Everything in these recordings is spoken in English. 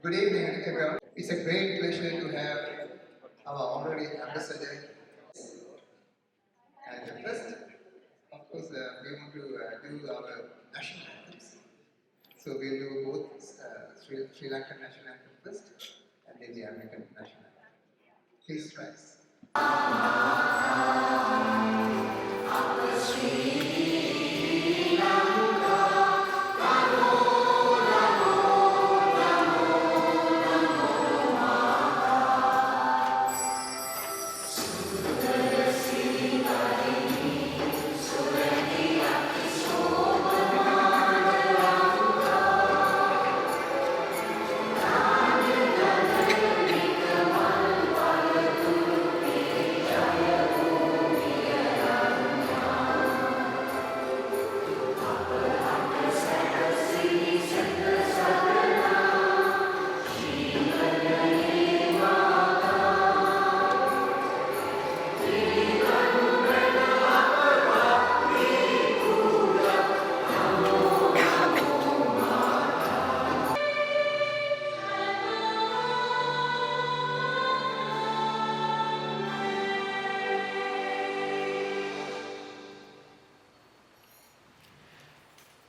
Good evening, everyone. It's a great pleasure to have our honorary ambassador. And first, of course, we want to do our national anthems. So we'll do both Sri Lankan national anthem first, and then the American national anthem. Please rise.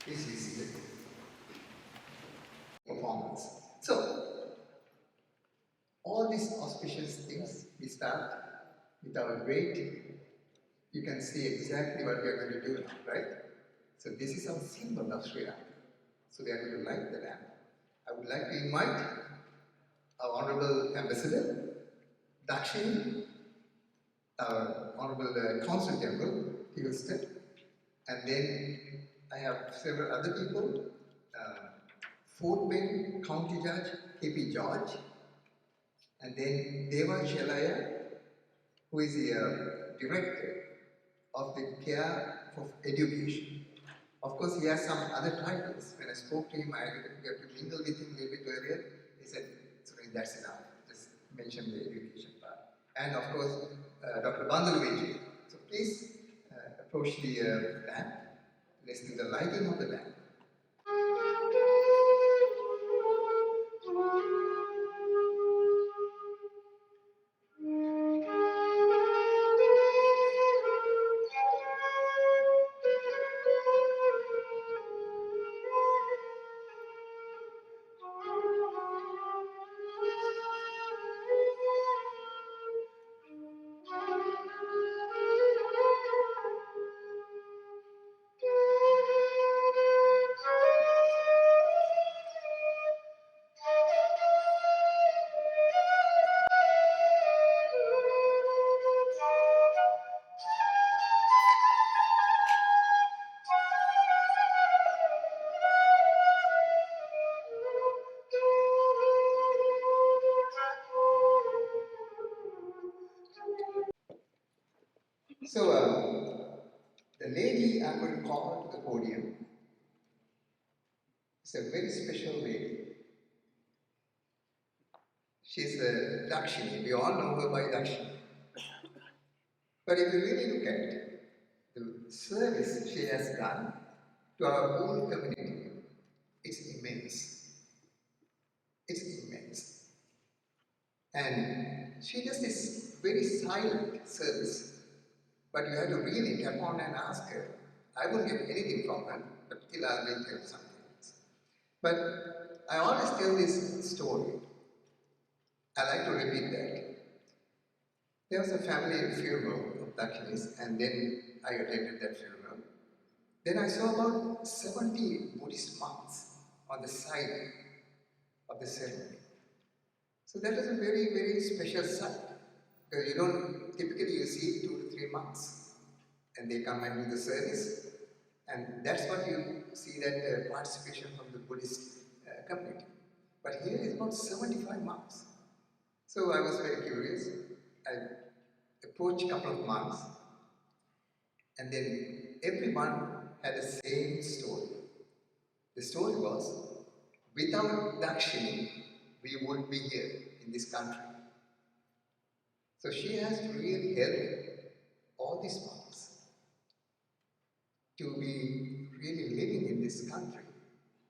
Please be seated. Performance. So, all these auspicious things, we start with our great. You can see exactly what we are going to do now, right? So this is our symbol of Sri Lanka. So we are going to light the lamp. I would like to invite our Honorable Ambassador, Dakshini, our Honorable Consul General, Houston, and then I have several other people, Fort Bend County Judge, K.P. George, and then Deva Shelaya, who is the Director of the Care for Education. Of course, he has some other titles. When I spoke to him, I had to mingle with him a little bit earlier. He said, "Sorry, that's enough. Just mention the education part." And of course, Dr. Bandhu Vijay. So please approach the lamp. Let's do the lighting of the lamp. So, the lady I'm going to call to the podium is a very special lady. She's a Dakshini. We all know her by Dakshini. But if you really look at the service she has done to our whole community, it's immense. It's immense. And she does this very silent service, but you have to really tap on and ask her. I won't get anything from her, but still I will tell something else. But I always tell this story. I like to repeat that. There was a family funeral of Dakshini's, and then I attended that funeral. Then I saw about 70 Buddhist monks on the side of the ceremony. So that was a very, very special sight. Because you don't, typically you see 2 to 3 monks, and they come and do the service, and that's what you see, that participation from the Buddhist community. But here is about 75 monks. So I was very curious. I approached a couple of monks, and then everyone had the same story. The story was, without Dakshini, we wouldn't be here in this country. So she has really helped all these monks to be really living in this country,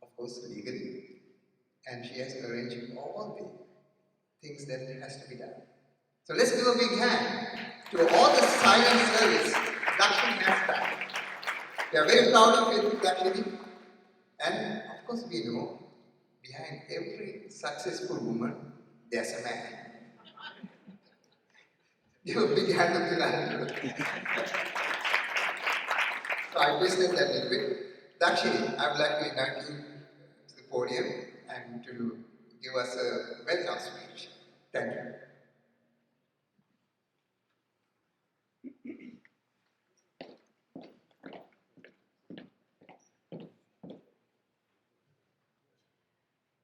of course legally, and she has arranged all the things that has to be done. So let's give a big hand to all the silent service Dakshini has done. We are very proud of it, Dakshini. And of course we know, behind every successful woman, there's a man. Give a big hand of Dakshini. So I twisted that a little bit. Dakshini, I would like to invite you to the podium and to give us a welcome speech. Thank you.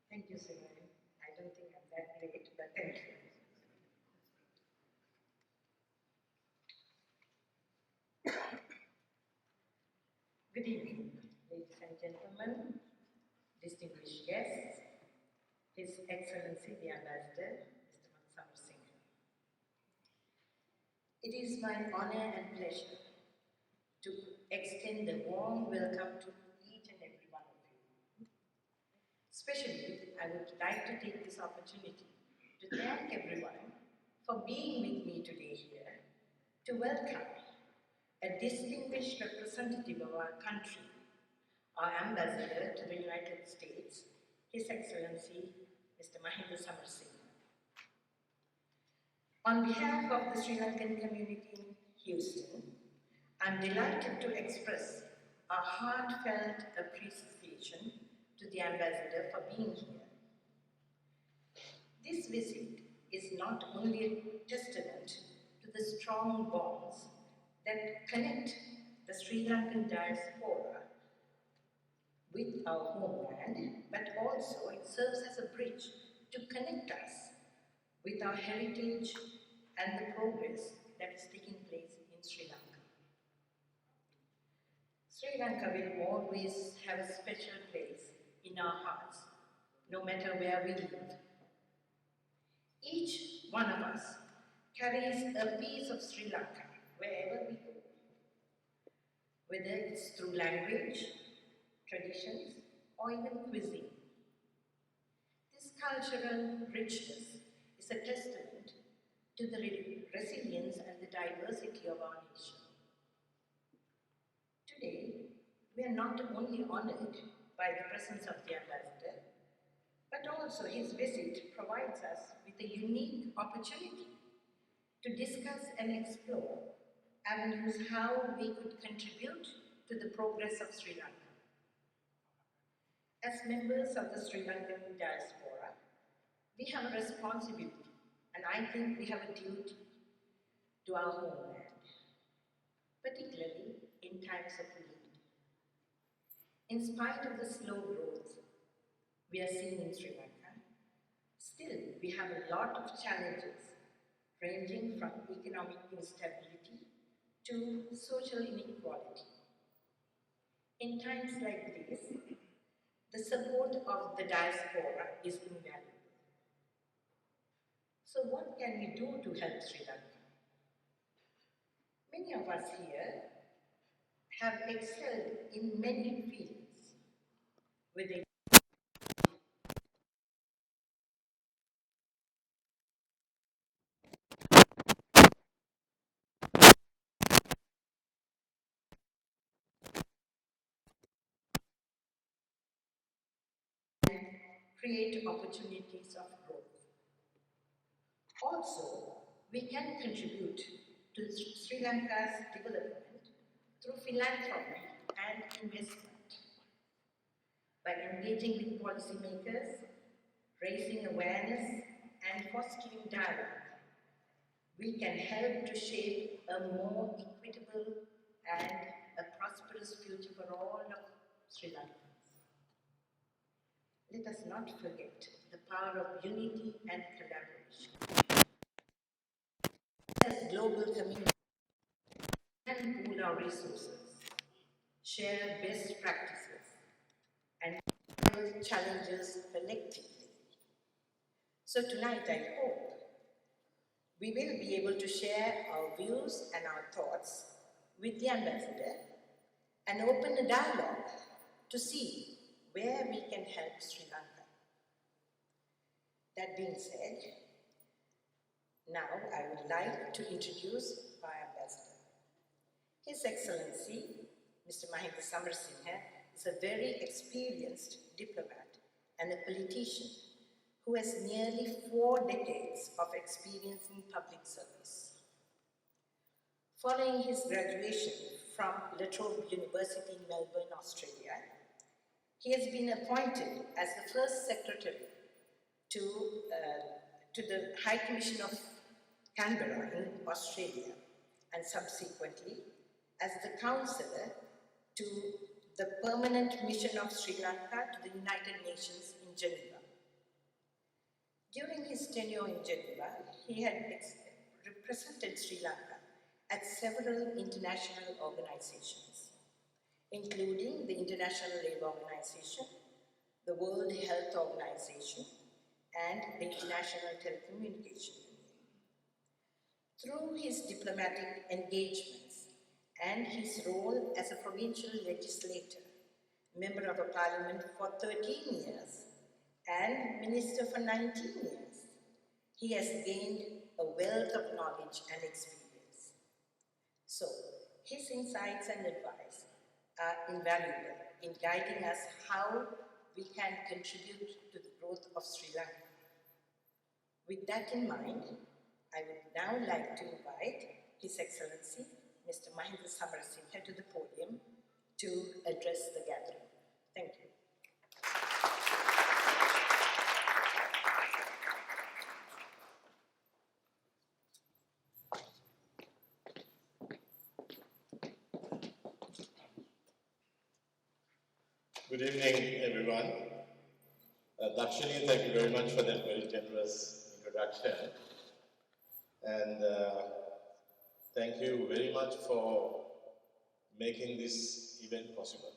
Thank you, Simran. I don't think I'm that great, but thank you. Good evening, ladies and gentlemen, distinguished guests, His Excellency the Ambassador, Mr. Samar Singh. It is my honor and pleasure to extend a warm welcome to each and every one of you. Especially, I would like to take this opportunity to thank everyone for being with me today here to welcome a distinguished representative of our country, our ambassador to the United States, His Excellency Mr. Mahinda Samar Singh. On behalf of the Sri Lankan community in Houston, I'm delighted to express our heartfelt appreciation to the ambassador for being here. This visit is not only a testament to the strong bonds that connect the Sri Lankan diaspora with our homeland, but also it serves as a bridge to connect us with our heritage and the progress that is taking place in Sri Lanka. Sri Lanka will always have a special place in our hearts, no matter where we live. Each one of us carries a piece of Sri Lanka wherever we go, whether it's through language, traditions, or even cuisine. This cultural richness is a testament to the resilience and the diversity of our nation. Today, we are not only honored by the presence of the ambassador, but also his visit provides us with a unique opportunity to discuss and explore avenues how we could contribute to the progress of Sri Lanka. As members of the Sri Lankan diaspora, we have a responsibility, and I think we have a duty to our homeland, particularly in times of need. In spite of the slow growth we are seeing in Sri Lanka, still we have a lot of challenges ranging from economic instability to social inequality. In times like this, the support of the diaspora is invaluable. So what can we do to help Sri Lanka? Many of us here have excelled in many fields with a create opportunities of growth. Also, we can contribute to Sri Lanka's development through philanthropy and investment. By engaging with policymakers, raising awareness, and fostering dialogue, we can help to shape a more equitable and a prosperous future for all of Sri Lankans. Let us not forget the power of unity and collaboration. As global community, we can pool our resources, share best practices, and tackle challenges collectively. So tonight I hope we will be able to share our views and our thoughts with the ambassador and open a dialogue to see where we can help Sri Lanka. That being said, now I would like to introduce our ambassador. His Excellency, Mr. Mahinda Samarasinghe, is a very experienced diplomat and a politician who has nearly 4 decades of experience in public service. Following his graduation from La Trobe University in Melbourne, Australia, he has been appointed as the first secretary to the High Commission of Canberra in Australia, and subsequently as the counsellor to the Permanent Mission of Sri Lanka to the United Nations in Geneva. During his tenure in Geneva, he had represented Sri Lanka at several international organizations, including the International Labour Organization, the World Health Organization, and the International Telecommunication Union. Through his diplomatic engagements and his role as a provincial legislator, member of a parliament for 13 years, and minister for 19 years, he has gained a wealth of knowledge and experience. So, his insights and advice are invaluable in guiding us how we can contribute to the growth of Sri Lanka. With that in mind, I would now like to invite His Excellency, Mr. Mahinda Samarasinghe, to the podium to address the gathering. Thank you. Good evening, everyone. Dakshini, thank you very much for that very generous introduction. And thank you very much for making this event possible.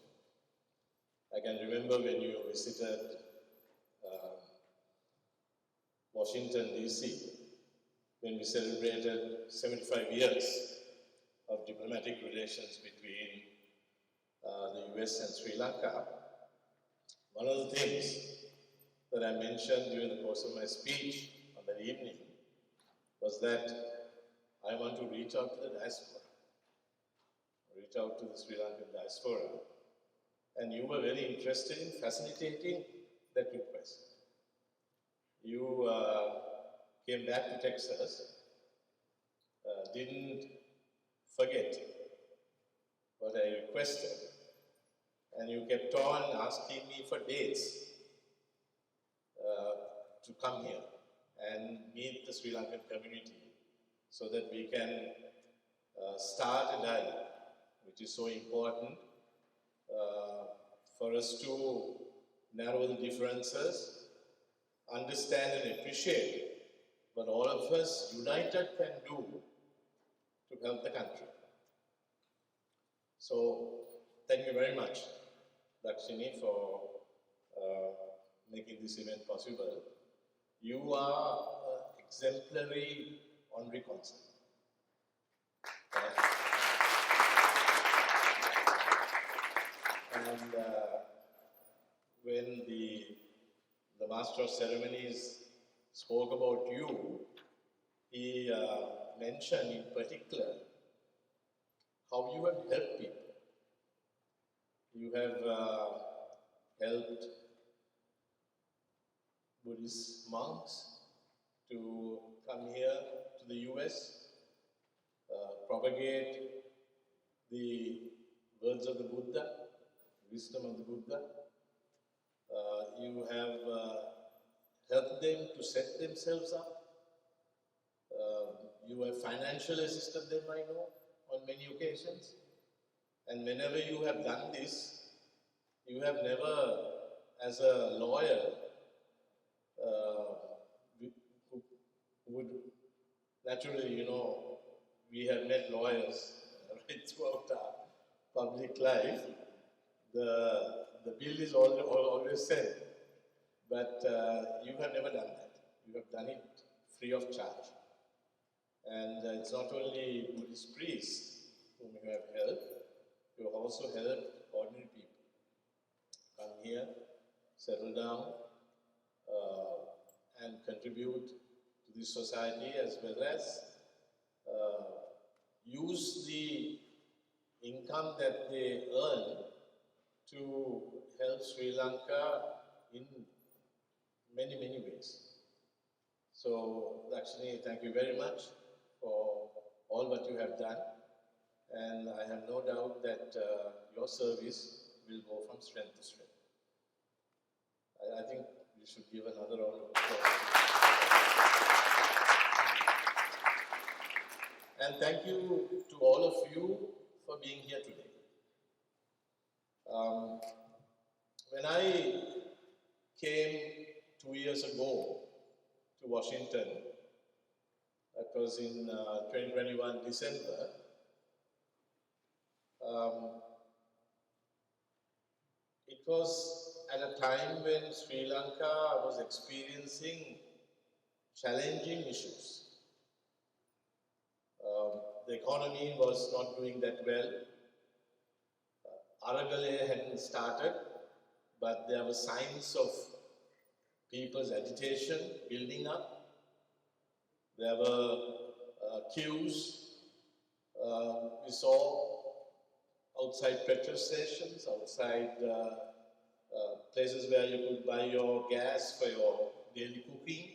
I can remember when you visited Washington, D.C., when we celebrated 75 years of diplomatic relations between the US and Sri Lanka. One of the things that I mentioned during the course of my speech on that evening was that I want to reach out to the diaspora, reach out to the Sri Lankan diaspora, and you were very interested in facilitating that request. You came back to Texas, didn't forget what I requested, and you kept on asking me for dates to come here and meet the Sri Lankan community so that we can start a dialogue, which is so important for us to narrow the differences, understand and appreciate what all of us united can do to help the country. So, thank you very much, Dakshini, for making this event possible. You are an exemplary honorary consul. And when the Master of Ceremonies spoke about you, he mentioned in particular how you have helped people. You have helped Buddhist monks to come here to the US, propagate the words of the Buddha, wisdom of the Buddha. You have helped them to set themselves up. You have financially assisted them, I know, on many occasions. And whenever you have done this, you have never, as a lawyer, who would naturally, you know, we have met lawyers right throughout our public life. The bill is always sent, but you have never done that. You have done it free of charge. And it's not only Buddhist priests whom you have helped, you have also helped ordinary people come here, settle down, and contribute contribute to the society as well as use the income that they earn to help Sri Lanka in many, many ways. So, Lakshmi, thank you very much for all what you have done, and I have no doubt that your service will go from strength to strength. I think you should give another round of applause. And thank you to all of you for being here today. When I came 2 years ago to Washington, that was in 2021 December, it was at a time when Sri Lanka was experiencing challenging issues. The economy was not doing that well. Aragale hadn't started, but there were signs of people's agitation building up. There were queues. We saw outside petrol stations, outside places where you could buy your gas for your daily cooking.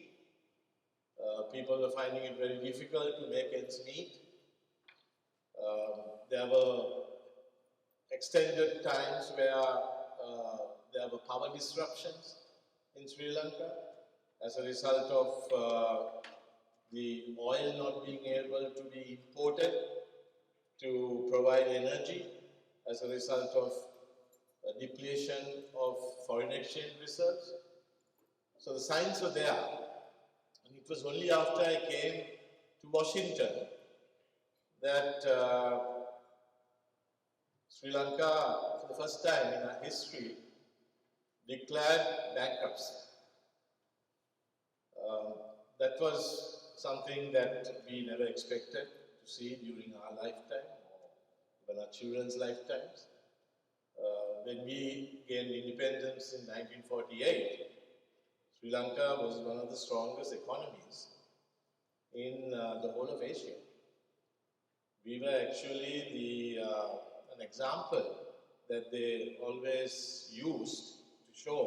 People were finding it very difficult to make ends meet. There were extended times where there were power disruptions in Sri Lanka as a result of the oil not being able to be imported to provide energy, as a result of depletion of foreign exchange reserves. So the signs were there. And it was only after I came to Washington that Sri Lanka, for the first time in our history, declared bankruptcy. That was something that we never expected to see during our lifetime, or even our children's lifetimes. When we gained independence in 1948, Sri Lanka was one of the strongest economies in the whole of Asia. We were actually an example that they always used to show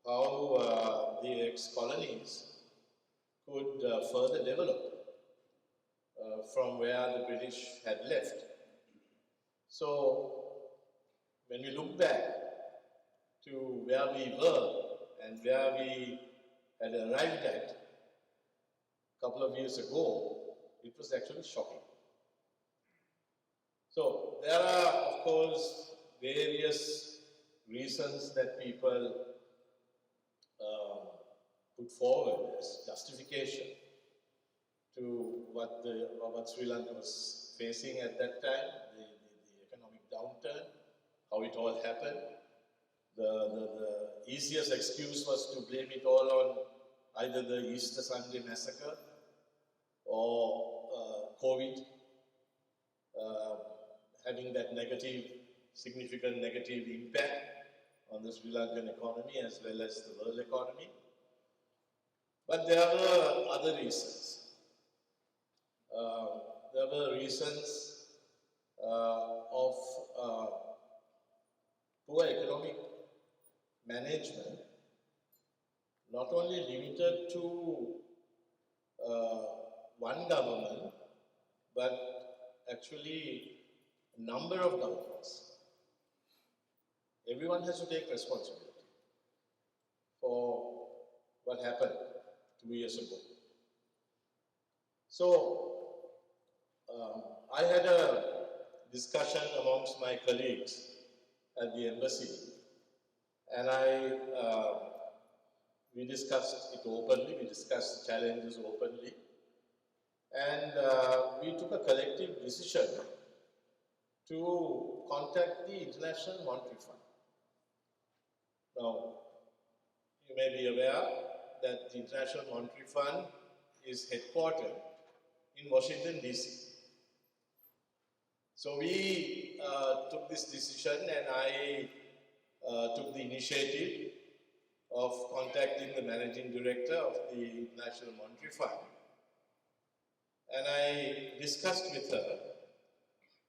how the ex-colonies could further develop from where the British had left. So, when we look back to where we were and where we had arrived at a couple of years ago, it was actually shocking. So, there are, of course, various reasons that people put forward as justification to what Sri Lanka was facing at that time, the economic downturn, how it all happened. The easiest excuse was to blame it all on either the Easter Sunday massacre or COVID, having that significant negative impact on the Sri Lankan economy as well as the world economy. But there were other reasons. There were reasons of poor economic management, not only limited to one government, but actually a number of governments. Everyone has to take responsibility for what happened 2 years ago. So, I had a discussion amongst my colleagues at the embassy, and we discussed it openly, we discussed the challenges openly, and we took a collective decision to contact the International Monetary Fund. Now, you may be aware that the International Monetary Fund is headquartered in Washington, D.C. So we took this decision, and I took the initiative of contacting the managing director of the International Monetary Fund. And I discussed with her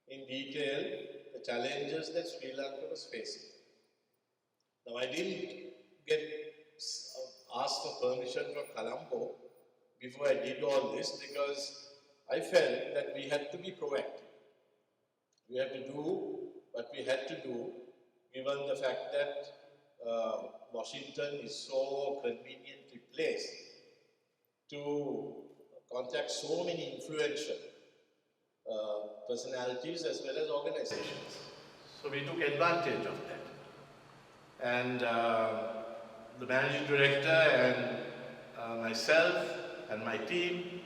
in detail the challenges that Sri Lanka was facing. Now, I didn't get asked for permission from Colombo before I did all this, because I felt that we had to be proactive. We had to do what we had to do, given the fact that Washington is so conveniently placed to contact so many influential personalities as well as organizations. So we took advantage of that. And the managing director and myself and my team,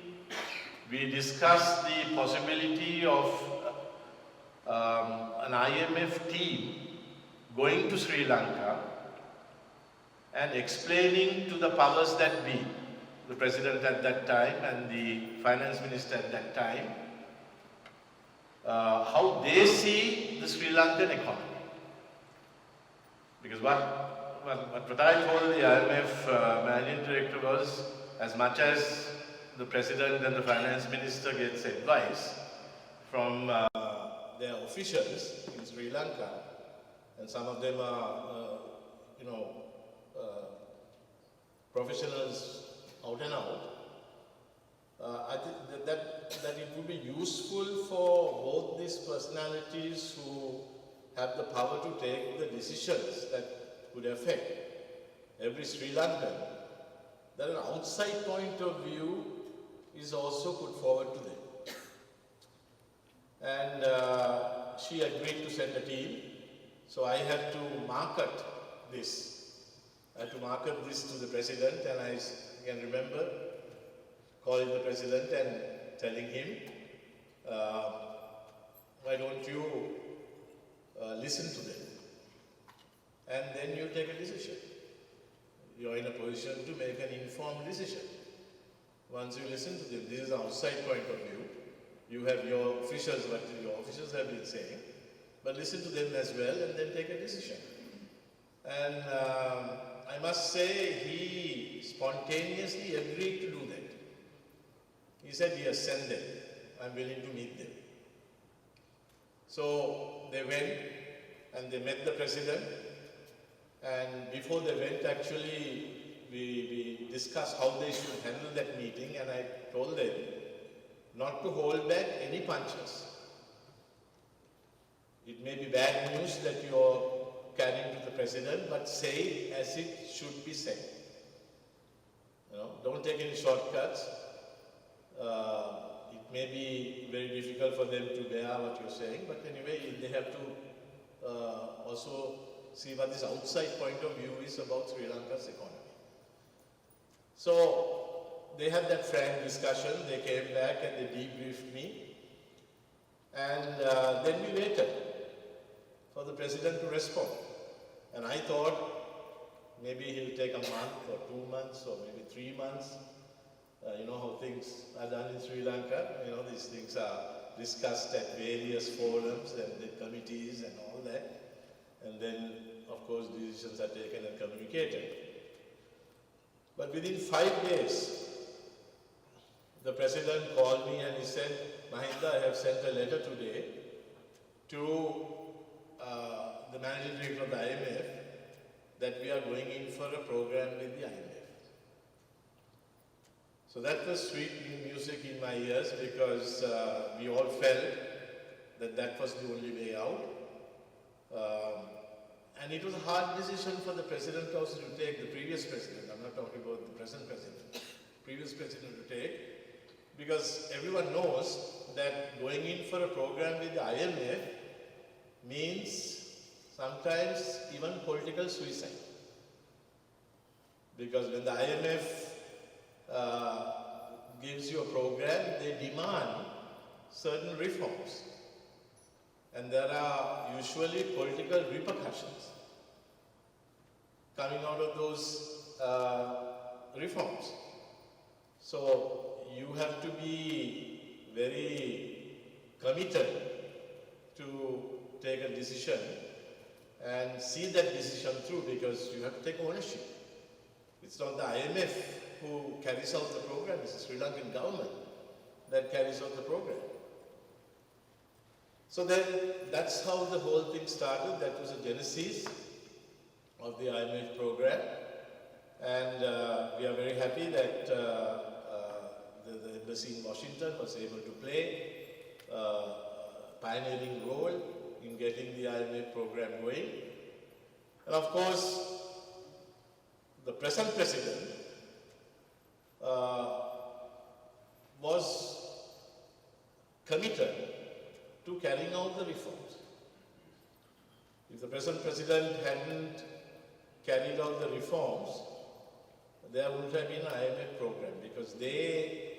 we discussed the possibility of an IMF team going to Sri Lanka and explaining to the powers that be, the president at that time and the finance minister at that time, how they see the Sri Lankan economy. Because what I told the IMF managing director was, as much as the president and the finance minister gets advice from their officials in Sri Lanka, and some of them are, professionals out and out, I think that it would be useful for both these personalities who have the power to take the decisions that would affect every Sri Lankan, that an outside point of view is also put forward to them. And she agreed to send a team, so I had to market this. I had to market this to the president, and I can remember calling the president and telling him, why don't you listen to them? And then you take a decision. You're in a position to make an informed decision. Once you listen to them, this is an outside point of view. You have your officials, what your officials have been saying, but listen to them as well and then take a decision. And I must say, he spontaneously agreed to do that. He said, yes, send them. I'm willing to meet them. So they went and they met the president. And before they went, actually, we discussed how they should handle that meeting. And I told them not to hold back any punches. It may be bad news that you're carrying to the president, but say it as it should be said. Don't take any shortcuts. It may be very difficult for them to bear what you're saying, but anyway, they have to also see what this outside point of view is about Sri Lanka's economy. So they had that frank discussion. They came back and they debriefed me, and then we waited for the president to respond. And I thought maybe he'll take a month or 2 months or maybe 3 months. You know how things are done in Sri Lanka. These things are discussed at various forums and the committees and all that. And then, of course, decisions are taken and communicated. But within 5 days, the president called me and he said, Mahinda, I have sent a letter today to the managing director of the IMF that we are going in for a program with the IMF. So that was sweet music in my ears, because we all felt that that was the only way out. And it was a hard decision for the president also to take, the previous president, I'm not talking about the present president, previous president to take, because everyone knows that going in for a program with the IMF means sometimes even political suicide. Because when the IMF gives you a program, they demand certain reforms. And there are usually political repercussions coming out of those reforms. So you have to be very committed to take a decision and see that decision through, because you have to take ownership. It's not the IMF who carries out the program, it's the Sri Lankan government that carries out the program. So then, that's how the whole thing started. That was the genesis of the IMF program. And we are very happy that the embassy in Washington was able to play a pioneering role in getting the IMF program going. And of course, the present president was committed to carrying out the reforms. If the present president hadn't carried out the reforms, there would have been an IMF program, because they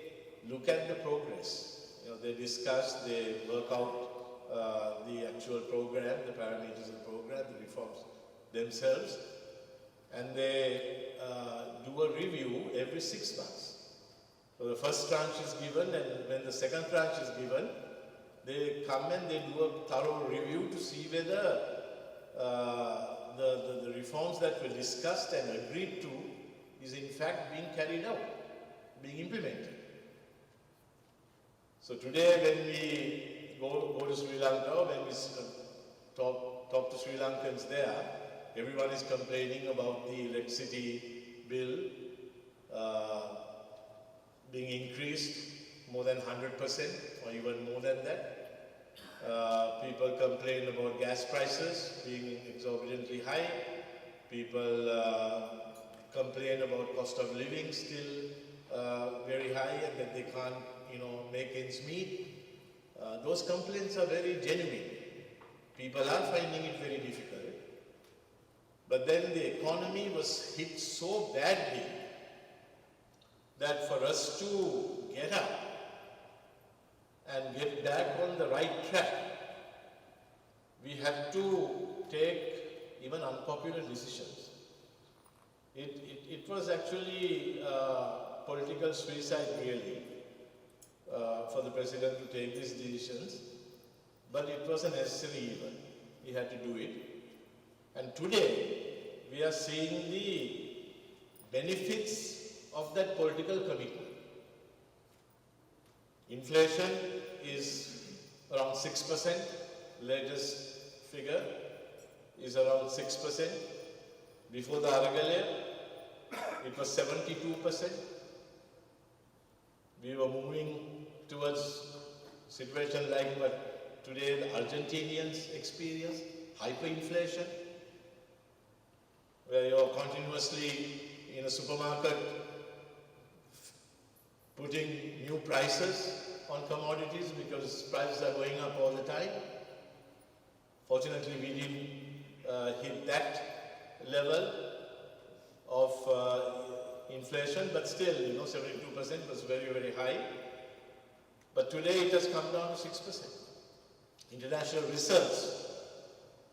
look at the progress. You know, they discuss, they work out the actual program, the parameters of the program, the reforms themselves, and they do a review every 6 months. So the first tranche is given, and when the second tranche is given, they come and they do a thorough review to see whether the reforms that were discussed and agreed to is in fact being carried out, being implemented. So today when we go to Sri Lanka, when we talk to Sri Lankans there, everyone is complaining about the electricity bill being increased more than 100% or even more than that. People complain about gas prices being exorbitantly high. People complain about cost of living still very high, and that they can't, make ends meet. Those complaints are very genuine. People are finding it very difficult. But then the economy was hit so badly that for us to get up and get back on the right track, we had to take even unpopular decisions. It was actually political suicide, really, for the president to take these decisions, but it was a necessary evil. He had to do it. And today, we are seeing the benefits of that political commitment. Inflation is around 6%, latest figure is around 6%. Before the Aragalaya, it was 72%. We were moving towards a situation like what today the Argentinians experience, hyperinflation, where you are continuously in a supermarket putting new prices on commodities because prices are going up all the time. Fortunately, we didn't hit that level of inflation, but still, 72% was very, very high. But today it has come down to 6%. International reserves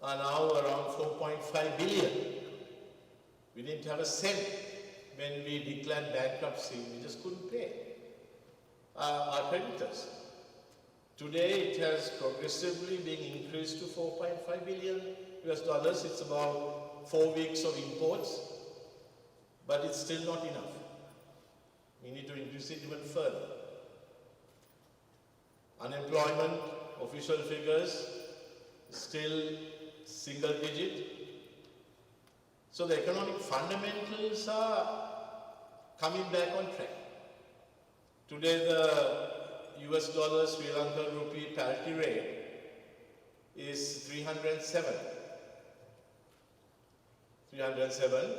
are now around 4.5 billion. We didn't have a cent when we declared bankruptcy. We just couldn't pay our creditors. Today it has progressively been increased to 4.5 billion US dollars. It's about 4 weeks of imports, but it's still not enough. We need to increase it even further. Unemployment, official figures, still single digit. So the economic fundamentals are coming back on track. Today the US dollar Sri Lankan rupee parity rate is 307. 307.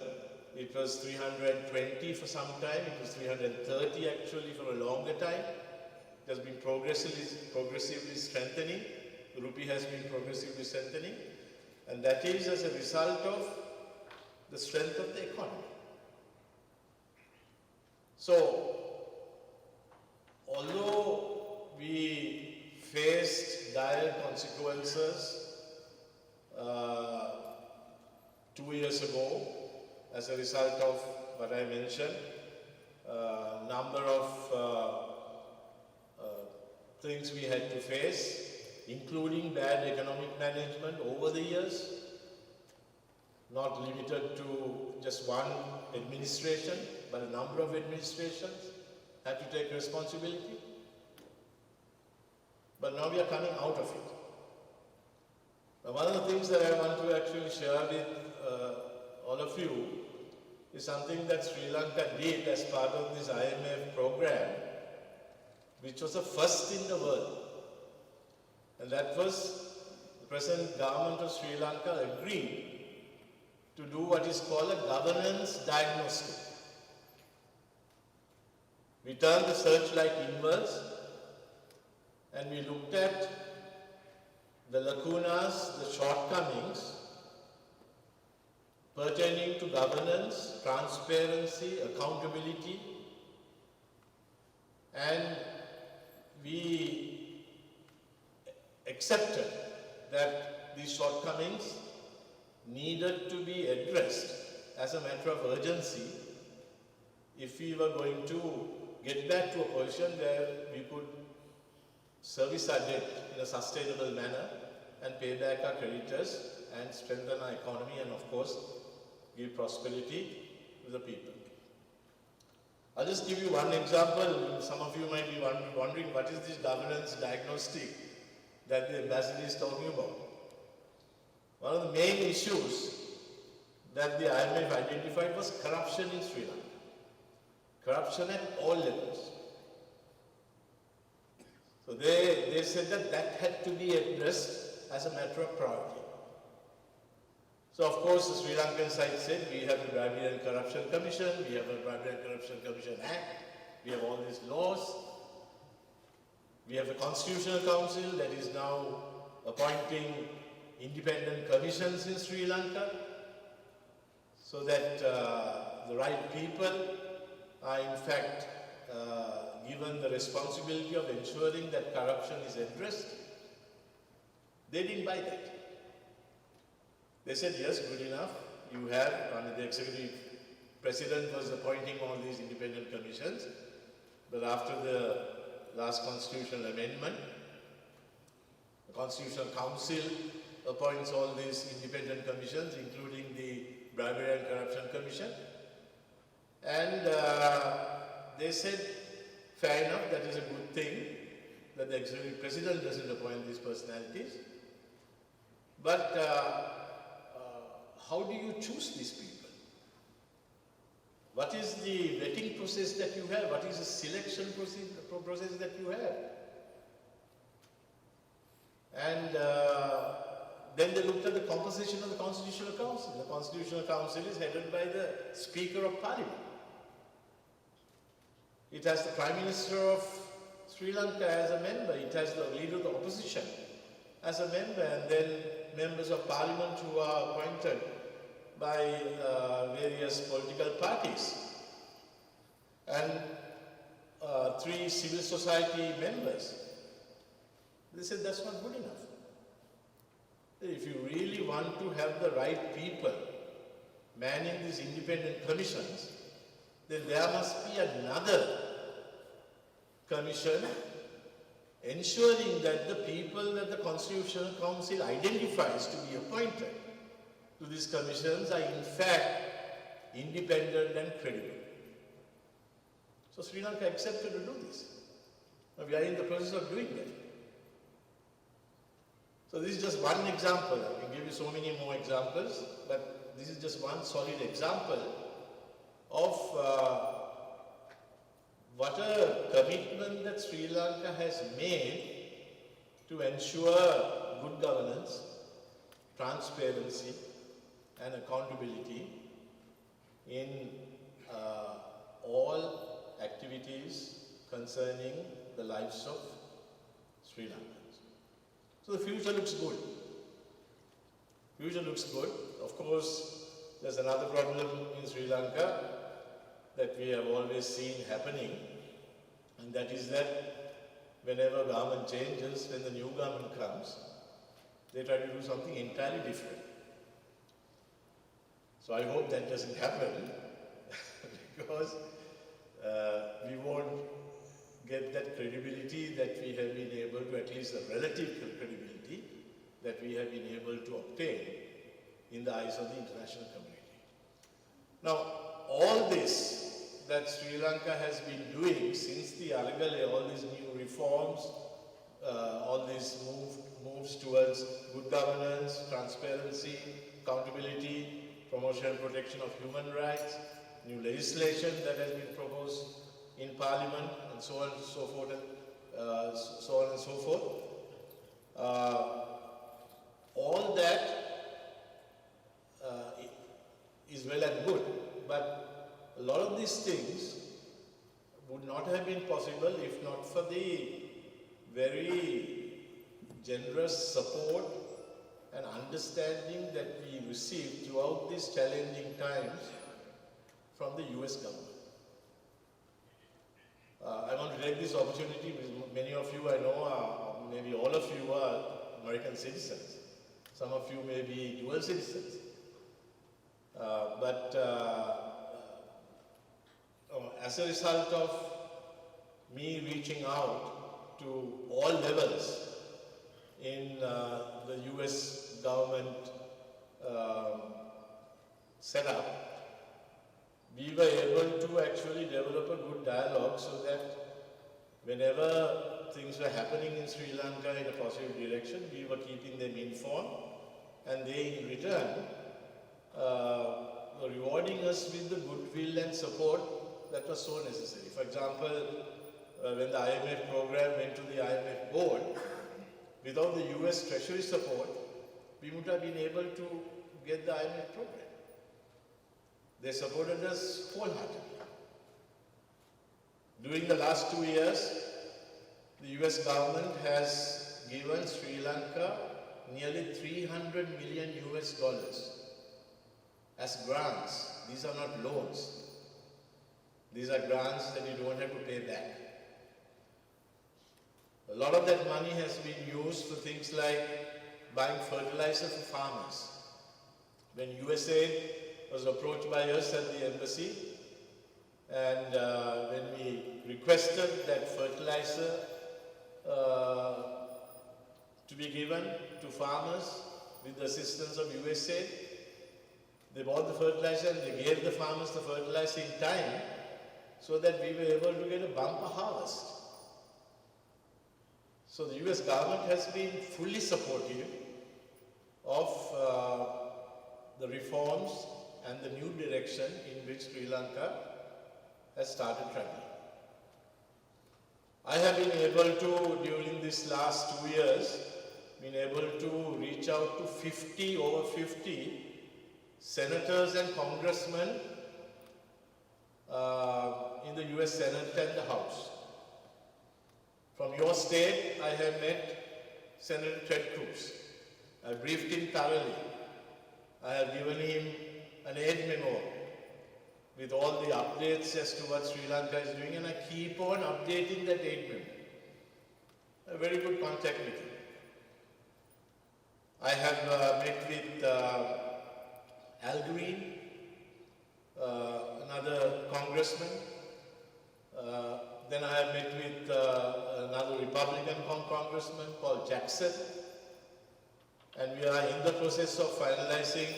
It was 320 for some time. It was 330 actually for a longer time. It has been progressively strengthening. The rupee has been progressively strengthening. And that is as a result of the strength of the economy. So, although we faced dire consequences 2 years ago as a result of what I mentioned, number of things we had to face, including bad economic management over the years, not limited to just one administration, but a number of administrations had to take responsibility. But now we are coming out of it. Now, one of the things that I want to actually share with all of you is something that Sri Lanka did as part of this IMF program, which was the first in the world. And that was the present government of Sri Lanka agreed to do what is called a governance diagnostic. We turned the searchlight inwards and we looked at the lacunas, the shortcomings pertaining to governance, transparency, accountability, and we accepted that these shortcomings needed to be addressed as a matter of urgency if we were going to get back to a position where we could service our debt in a sustainable manner and pay back our creditors and strengthen our economy and of course give prosperity to the people. I'll just give you one example. Some of you might be wondering what is this governance diagnostic that the ambassador is talking about. One of the main issues that the IMF identified was corruption in Sri Lanka. Corruption at all levels. So they said that that had to be addressed as a matter of priority. So of course the Sri Lankan side said we have the Bribery and Corruption Commission, we have a Bribery and Corruption Commission Act, we have all these laws, we have a Constitutional Council that is now appointing independent commissions in Sri Lanka so that the right people are in fact given the responsibility of ensuring that corruption is addressed. They didn't buy that. They said, yes, good enough. You have, the executive president was appointing all these independent commissions, but after the last constitutional amendment, the Constitutional Council appoints all these independent commissions, including the Bribery and Corruption Commission. And they said, fair enough, that is a good thing that the executive president doesn't appoint these personalities. But how do you choose these people? What is the vetting process that you have? What is the selection process that you have? And then they looked at the composition of the Constitutional Council. The Constitutional Council is headed by the Speaker of Parliament. It has the Prime Minister of Sri Lanka as a member. It has the leader of the opposition as a member, and then members of Parliament who are appointed by various political parties, and 3 civil society members. They said that's not good enough. If you really want to have the right people manning these independent commissions, then there must be another commission ensuring that the people that the Constitutional Council identifies to be appointed to these commissions are in fact independent and credible. So Sri Lanka accepted to do this. Now we are in the process of doing that. So this is just one example. I can give you so many more examples, but this is just one solid example of what a commitment that Sri Lanka has made to ensure good governance, transparency, and accountability in all activities concerning the lives of Sri Lankans. So the future looks good. Future looks good. Of course, there's another problem in Sri Lanka that we have always seen happening, and that is that whenever government changes, when the new government comes, they try to do something entirely different. So I hope that doesn't happen because we won't get that credibility that we have been able to, at least the relative credibility that we have been able to obtain in the eyes of the international community. Now, all this that Sri Lanka has been doing since the Alagale, all these new reforms, all these moves towards good governance, transparency, accountability, promotion and protection of human rights, new legislation that has been proposed in Parliament, and so on and so forth, all that is well and good, but a lot of these things would not have been possible if not for the very generous support and understanding that we received throughout these challenging times from the US government. I want to take this opportunity because many of you I know are, maybe all of you are American citizens. Some of you may be dual citizens. But as a result of me reaching out to all levels in the US government setup, we were able to actually develop a good dialogue so that whenever things were happening in Sri Lanka in a positive direction, we were keeping them informed, and they in return were rewarding us with the goodwill and support that was so necessary. For example, when the IMF program went to the IMF board, without the US Treasury support, we would have been able to get the IMF program. They supported us wholeheartedly. During the last 2 years, the US government has given Sri Lanka nearly 300 million US dollars as grants. These are not loans. These are grants that you don't have to pay back. A lot of that money has been used for things like buying fertilizer for farmers. When USAID was approached by us at the embassy, and when we requested that fertilizer to be given to farmers with the assistance of USAID, they bought the fertilizer and they gave the farmers the fertilizer in time so that we were able to get a bumper harvest. So the US government has been fully supportive of the reforms and the new direction in which Sri Lanka has started traveling. I have been able to, during this last 2 years, been able to reach out to over 50 senators and congressmen in the US Senate and the House. From your state, I have met Senator Ted Cruz. I briefed him thoroughly. I have given him an aid memo with all the updates as to what Sri Lanka is doing, and I keep on updating that aid memo. A very good contact with him. I have met with Al Green, another congressman. Then I have met with another Republican congressman called Jackson. And we are in the process of finalizing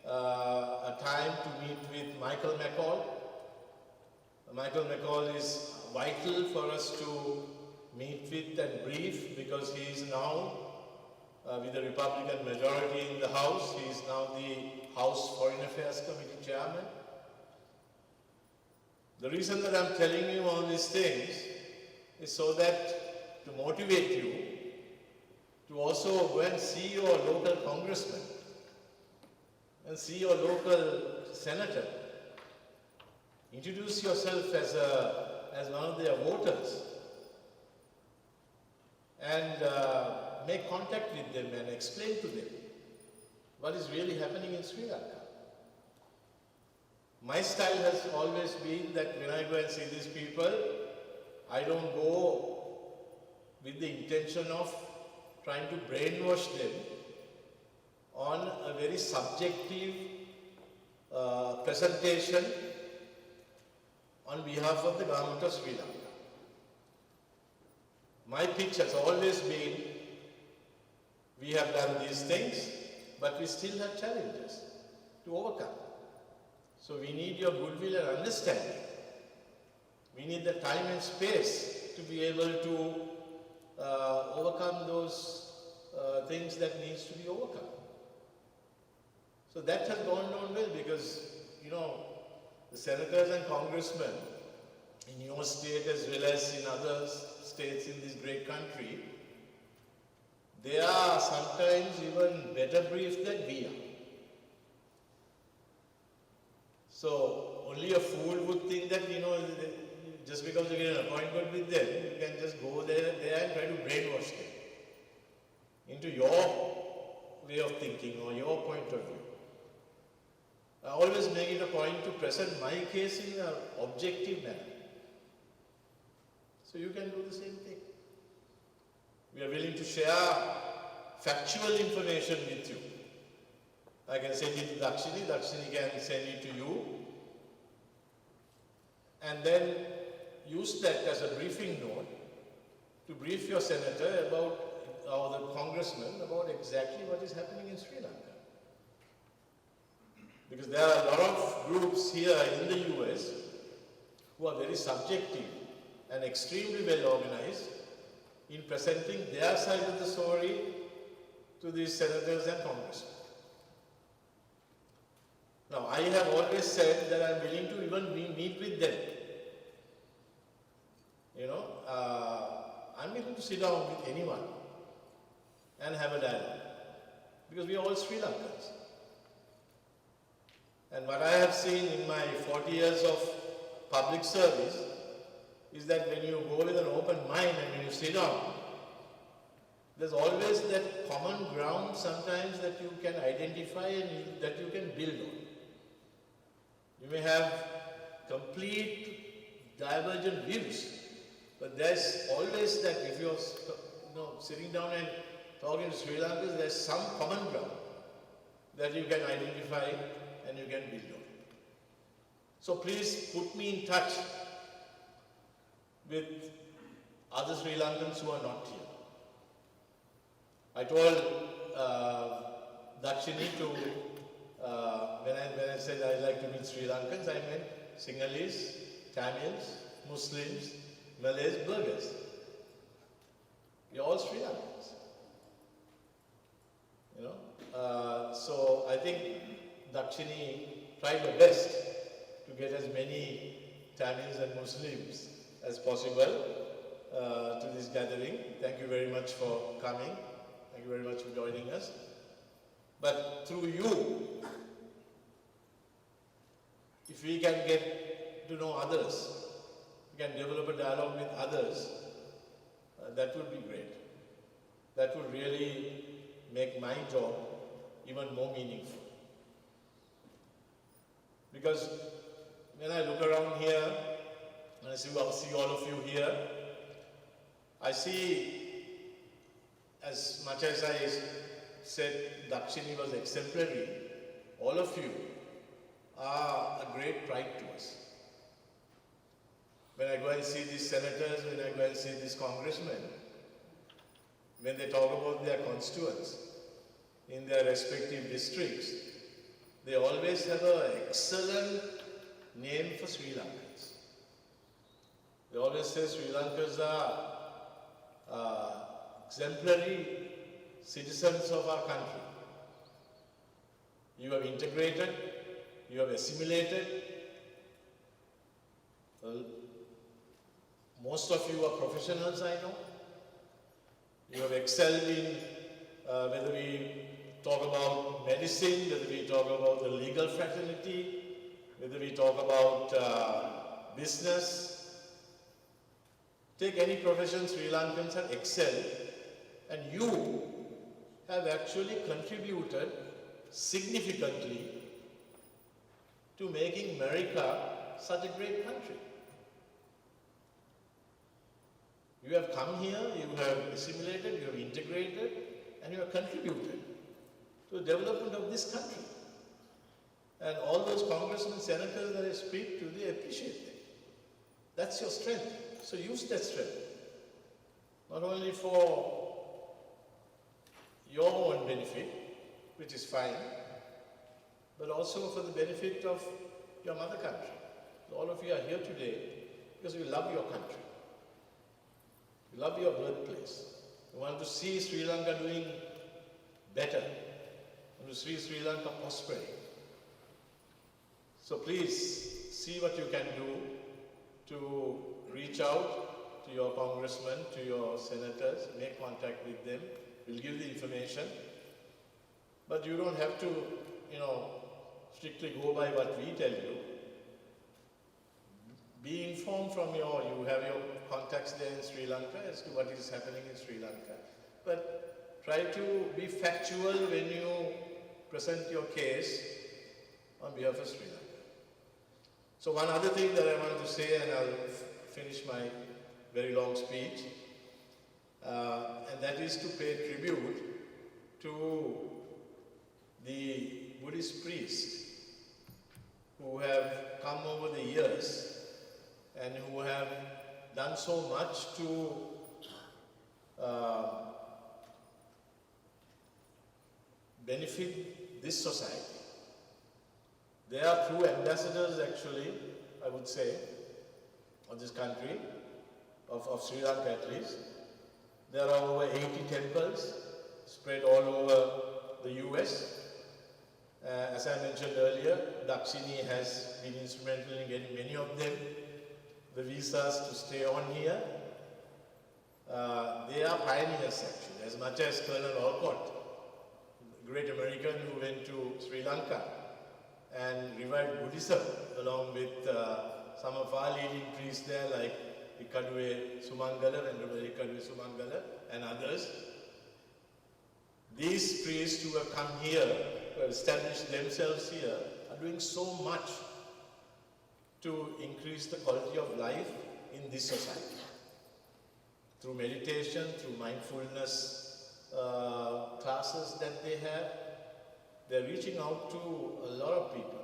a time to meet with Michael McCall. Michael McCall is vital for us to meet with and brief because he is now, with the Republican majority in the House, he is now the House Foreign Affairs Committee chairman. The reason that I'm telling you all these things is so that to motivate you to also go and see your local congressman and see your local senator. Introduce yourself as one of their voters and make contact with them and explain to them what is really happening in Sri Lanka. My style has always been that when I go and see these people, I don't go with the intention of trying to brainwash them on a very subjective presentation on behalf of the government of Sri Lanka. My pitch has always been, we have done these things, but we still have challenges to overcome. So we need your goodwill and understanding. We need the time and space to be able to overcome those things that needs to be overcome. So that has gone down well because, the senators and congressmen in your state as well as in other states in this great country, they are sometimes even better briefed than we are. So only a fool would think that, just because you get an appointment with them, you can just go there and try to brainwash them into your way of thinking or your point of view. I always make it a point to present my case in an objective manner. So you can do the same thing. We are willing to share factual information with you. I can send it to Dakshini, Dakshini can send it to you, and then use that as a briefing note to brief your senator about, or the congressman about exactly what is happening in Sri Lanka. Because there are a lot of groups here in the US who are very subjective and extremely well organized in presenting their side of the story to these senators and congressmen. Now, I have always said that I am willing to even meet with them. I'm willing to sit down with anyone and have a dialogue because we are all Sri Lankans. And what I have seen in my 40 years of public service is that when you go with an open mind and when you sit down, there's always that common ground sometimes that you can identify and that you can build on. You may have complete divergent views, but there's always that if you're sitting down and talking to Sri Lankans, there's some common ground that you can identify and you can build on. So please put me in touch with other Sri Lankans who are not here. I told Dakshini to, when I said I'd like to meet Sri Lankans, I meant Sinhalese, Tamils, Muslims, Malays, Burghers. You're all Sri Lankans. So I think Dakshini tried her best to get as many Tamils and Muslims as possible to this gathering. Thank you very much for coming. Thank you very much for joining us. But through you, if we can get to know others, we can develop a dialogue with others, that would be great. That would really make my job even more meaningful. Because when I look around here, and I see all of you here, I see, as much as I said Dakshini was exemplary, all of you are a great pride to us. When I go and see these senators, when I go and see these congressmen, when they talk about their constituents in their respective districts, they always have an excellent name for Sri Lankans. They always say Sri Lankans are exemplary citizens of our country. You have integrated, you have assimilated. Well, most of you are professionals, I know. You have excelled in whether we talk about medicine, whether we talk about the legal fraternity, whether we talk about business. Take any profession, Sri Lankans have excelled, and you have actually contributed significantly to making America such a great country. You have come here, you have assimilated, you have integrated, and you have contributed to the development of this country. And all those congressmen, senators that I speak to, they appreciate it. That's your strength. So use that strength. Not only for your own benefit, which is fine, but also for the benefit of your mother country. All of you are here today because you love your country. You love your birthplace. You want to see Sri Lanka doing better. You want to see Sri Lanka prospering. So please see what you can do to reach out to your congressmen, to your senators, make contact with them. We'll give the information. But you don't have to, strictly go by what we tell you. Be informed from you have your contacts there in Sri Lanka as to what is happening in Sri Lanka. But try to be factual when you present your case on behalf of Sri Lanka. So one other thing that I want to say, and I'll finish my very long speech, and that is to pay tribute to the Buddhist priests who have come over the years and who have done so much to benefit this society. They are true ambassadors, actually, I would say, of this country, of Sri Lanka at least. There are over 80 temples spread all over the US. As I mentioned earlier, Dakshini has been instrumental in getting many of them the visas to stay on here. They are pioneers, actually, as much as Colonel Olcott, the great American who went to Sri Lanka and revived Buddhism along with some of our leading priests there like Ikkaduwe Sumangala, Venerable Ikkaduwe Sumangala and others. These priests who have come here, who have established themselves here, are doing so much to increase the quality of life in this society. Through meditation, through mindfulness classes that they have, they're reaching out to a lot of people.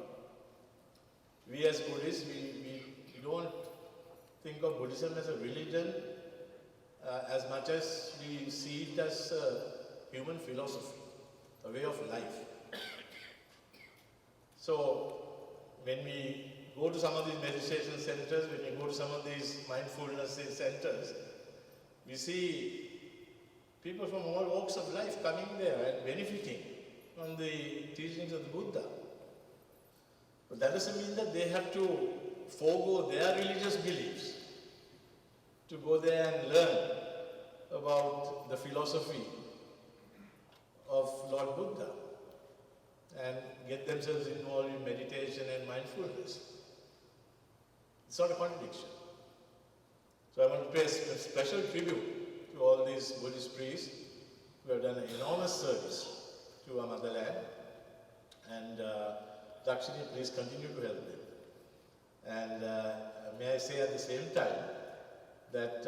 We as Buddhists, we don't think of Buddhism as a religion as much as we see it as a human philosophy, a way of life. So when we go to some of these meditation centers, when we go to some of these mindfulness centers, we see people from all walks of life coming there and benefiting from the teachings of the Buddha. But that doesn't mean that they have to forego their religious beliefs to go there and learn about the philosophy of Lord Buddha and get themselves involved in meditation and mindfulness. It's not a contradiction. So I want to pay a special tribute to all these Buddhist priests who have done an enormous service to our motherland. And Dakshini, please continue to help them. And may I say at the same time that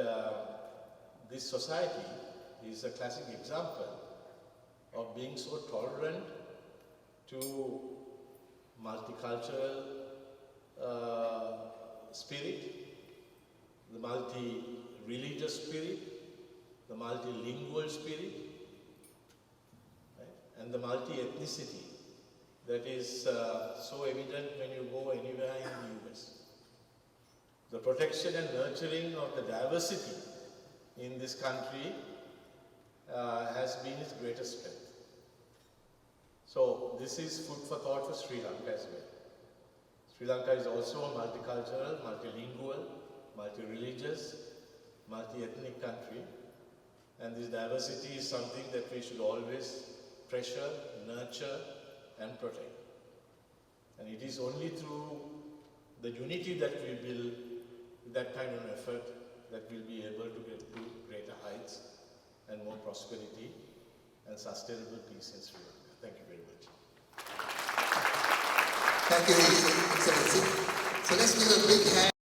this society is a classic example of being so tolerant to multicultural spirit, the multi-religious spirit, the multilingual spirit, right? And the multi-ethnicity that is so evident when you go anywhere in the US. The protection and nurturing of the diversity in this country has been its greatest strength. So this is food for thought for Sri Lanka as well. Sri Lanka is also a multicultural, multilingual, multi-religious, multi-ethnic country, and this diversity is something that we should always treasure, nurture, and protect. And it is only through the unity that we build, with that kind of effort, that we'll be able to get to greater heights and more prosperity and sustainable peace in Sri Lanka. Thank you very much. Thank you, His Excellency. So let's give a big hand.